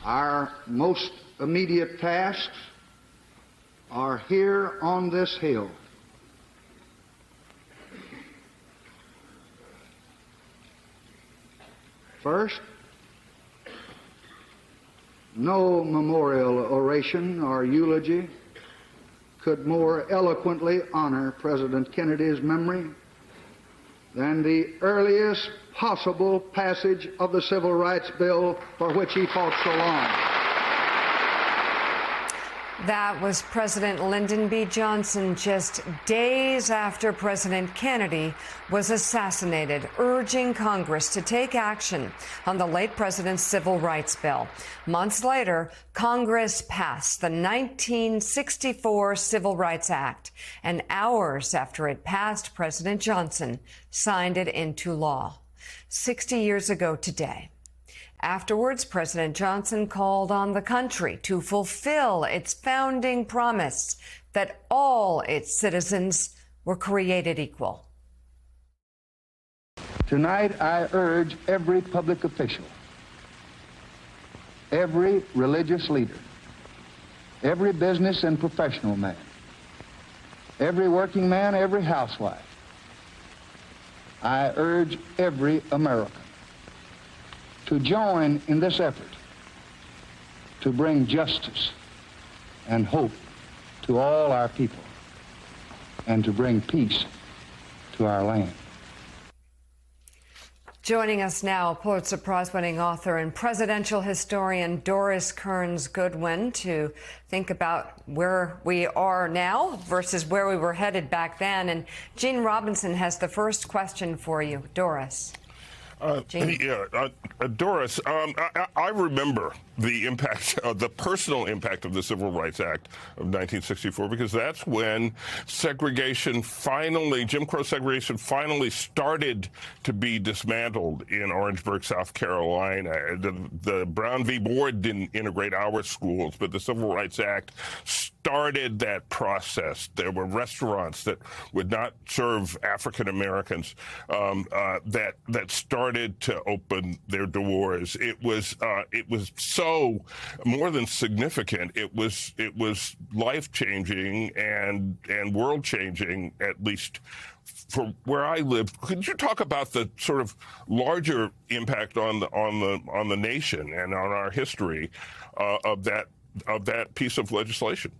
Our most immediate tasks are here on this hill. First, no memorial oration or eulogy could more eloquently honor President Kennedy's memory than the earliest possible passage of the Civil Rights Bill for which he fought so long. That was President Lyndon B. Johnson just days after President Kennedy was assassinated, urging Congress to take action on the late president's civil rights bill. Months later, Congress passed the 1964 Civil Rights Act, and hours after it passed, President Johnson signed it into law. 60 years ago today. Afterwards, President Johnson called on the country to fulfill its founding promise that all its citizens were created equal. Tonight, I urge every public official, every religious leader, every business and professional man, every working man, every housewife, I urge every American to join in this effort to bring justice and hope to all our people and to bring peace to our land. Joining us now, Pulitzer Prize-winning author and presidential historian Doris Kearns Goodwin to think about where we are now versus where we were headed back then. And Gene Robinson has the first question for you. Doris. Doris, I remember the impact, the personal impact of the Civil Rights Act of 1964, because that's when segregation finally, Jim Crow segregation finally started to be dismantled in Orangeburg, South Carolina. The Brown v. Board didn't integrate our schools, but the Civil Rights Act started that process. There were restaurants that would not serve African Americans that started to open their doors. It was so more than significant. It was life-changing and world-changing, at least for where I lived. Could you talk about the sort of larger impact on the nation and on our history of that piece of legislation?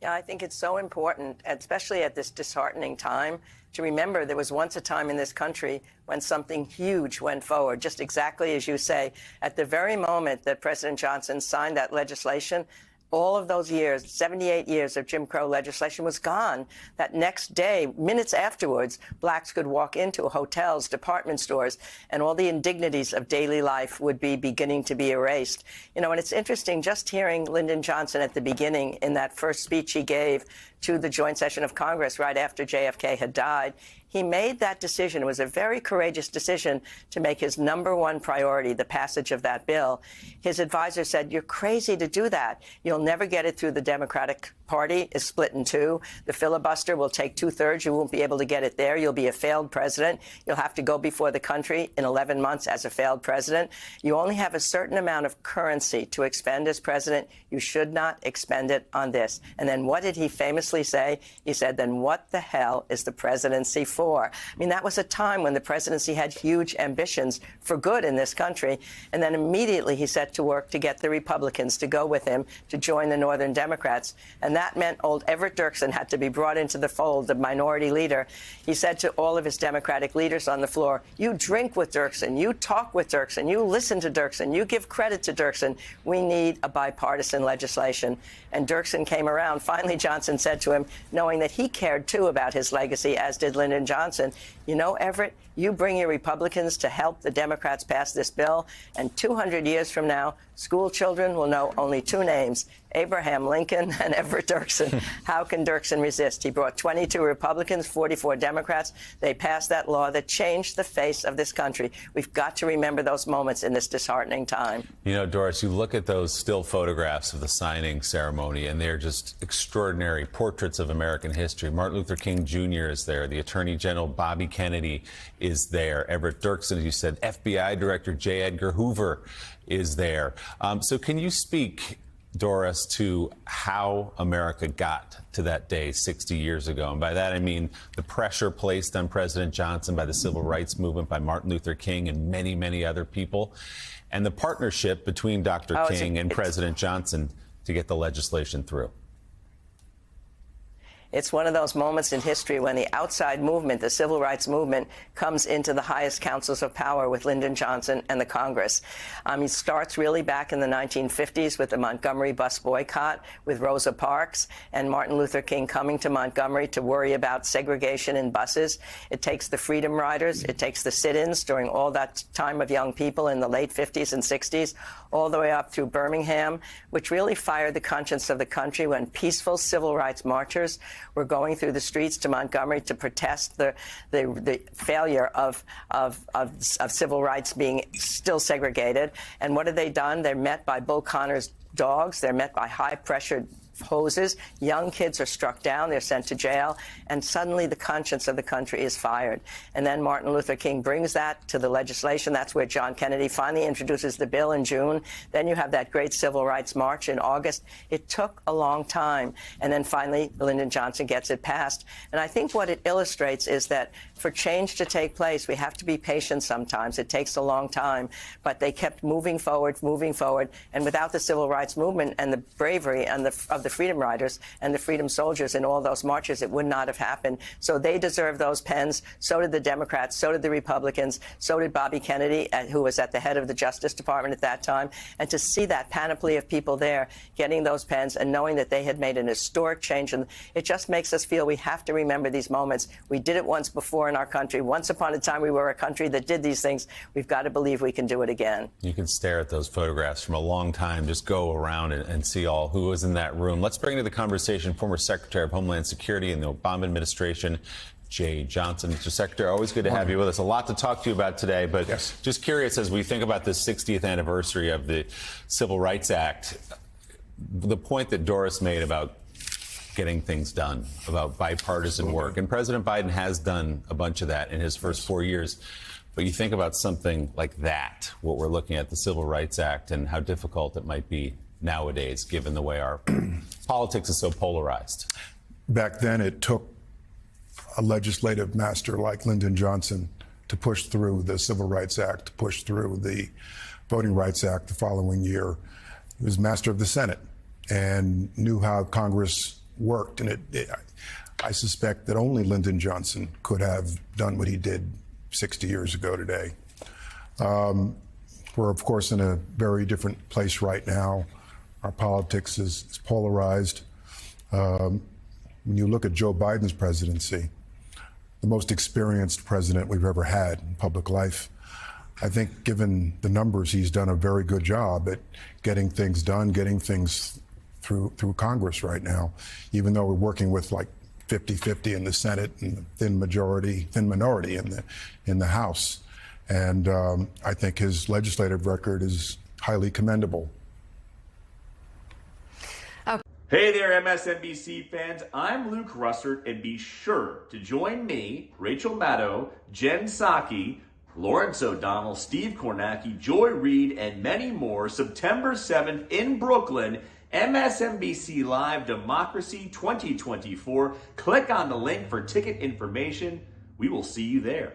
Yeah, I think it's so important, especially at this disheartening time, to remember there was once a time in this country when something huge went forward, just exactly as you say. At the very moment that President Johnson signed that legislation, all of those years, 78 years of Jim Crow legislation was gone. That next day, minutes afterwards, blacks could walk into hotels, department stores, and all the indignities of daily life would be beginning to be erased. You know, and it's interesting just hearing Lyndon Johnson at the beginning in that first speech he gave to the joint session of Congress right after JFK had died. He made that decision. It was a very courageous decision to make his #1 priority the passage of that bill. His advisor said, "You're crazy to do that. You'll never get it through. The Democratic Party is split in two. The filibuster will take 2/3. You won't be able to get it there. You'll be a failed president. You'll have to go before the country in 11 months as a failed president. You only have a certain amount of currency to expend as president. You should not expend it on this." And then what did he famously say? He said, "Then what the hell is the presidency for?" I mean, that was a time when the presidency had huge ambitions for good in this country. And then immediately he set to work to get the Republicans to go with him to join the Northern Democrats. And that meant old Everett Dirksen had to be brought into the fold, the minority leader. He said to all of his Democratic leaders on the floor, "You drink with Dirksen, you talk with Dirksen, you listen to Dirksen, you give credit to Dirksen. We need a bipartisan legislation." And Dirksen came around. Finally, Johnson said to him, knowing that he cared, too, about his legacy, as did Lyndon Johnson, "You know, Everett, you bring your Republicans to help the Democrats pass this bill, and 200 years from now, school children will know only two names, Abraham Lincoln and Everett Dirksen. How can Dirksen resist? He brought 22 Republicans, 44 Democrats. They passed that law that changed the face of this country. We've got to remember those moments in this disheartening time. You know, Doris, you look at those still photographs of the signing ceremony, and they're just extraordinary portraits of American history. Martin Luther King Jr. is there. The Attorney General Bobby Kennedy is there. Everett Dirksen, as you said, FBI Director J. Edgar Hoover is there. So can you speak, Doris, to how America got to that day 60 years ago? And by that, I mean the pressure placed on President Johnson by the Civil Rights Movement, by Martin Luther King and many, many other people, and the partnership between Dr. King and President Johnson to get the legislation through. It's one of those moments in history when the outside movement, the civil rights movement, comes into the highest councils of power with Lyndon Johnson and the Congress. It starts really back in the 1950s with the Montgomery bus boycott with Rosa Parks and Martin Luther King coming to Montgomery to worry about segregation in buses. It takes the Freedom Riders. It takes the sit-ins during all that time of young people in the late 50s and 60s, all the way up through Birmingham, which really fired the conscience of the country when peaceful civil rights marchers were going through the streets to Montgomery to protest the failure of civil rights being still segregated. And what have they done? They're met by Bull Connor's dogs. They're met by high-pressured hoses. Young kids are struck down. They're sent to jail. And suddenly the conscience of the country is fired. And then Martin Luther King brings that to the legislation. That's where John Kennedy finally introduces the bill in June. Then you have that great civil rights march in August. It took a long time. And then finally, Lyndon Johnson gets it passed. And I think what it illustrates is that for change to take place, we have to be patient sometimes. It takes a long time. But they kept moving forward. And without the civil rights movement and the bravery and of the Freedom Riders and the Freedom Soldiers in all those marches, it would not have happened. So they deserve those pens. So did the Democrats. So did the Republicans. So did Bobby Kennedy, who was at the head of the Justice Department at that time. And to see that panoply of people there getting those pens and knowing that they had made an historic change, and it just makes us feel we have to remember these moments. We did it once before in our country. Once upon a time, we were a country that did these things. We've got to believe we can do it again. You can stare at those photographs from a long time. Just go around and see all who was in that room. Let's bring into the conversation former Secretary of Homeland Security in the Obama administration, Jeh Johnson. Mr. Secretary, always good to have you with us. A lot to talk to you about today, but just curious, as we think about the 60th anniversary of the Civil Rights Act, the point that Doris made about getting things done, about bipartisan work, and President Biden has done a bunch of that in his first 4 years. But you think about something like that, what we're looking at, the Civil Rights Act, and how difficult it might be nowadays, given the way our politics is so polarized. Back then, it took a legislative master like Lyndon Johnson to push through the Civil Rights Act, to push through the Voting Rights Act the following year. He was master of the Senate and knew how Congress worked. And I suspect that only Lyndon Johnson could have done what he did 60 years ago today. We're, of course, in a very different place right now. Our politics is polarized. When you look at Joe Biden's presidency, the most experienced president we've ever had in public life, I think, given the numbers, he's done a very good job at getting things done, getting things through Congress right now, even though we're working with like 50-50 in the Senate and thin minority in the House. And I think his legislative record is highly commendable. Hey there, MSNBC fans. I'm Luke Russert, and be sure to join me, Rachel Maddow, Jen Psaki, Lawrence O'Donnell, Steve Kornacki, Joy Reid, and many more September 7th in Brooklyn, MSNBC Live Democracy 2024. Click on the link for ticket information. We will see you there.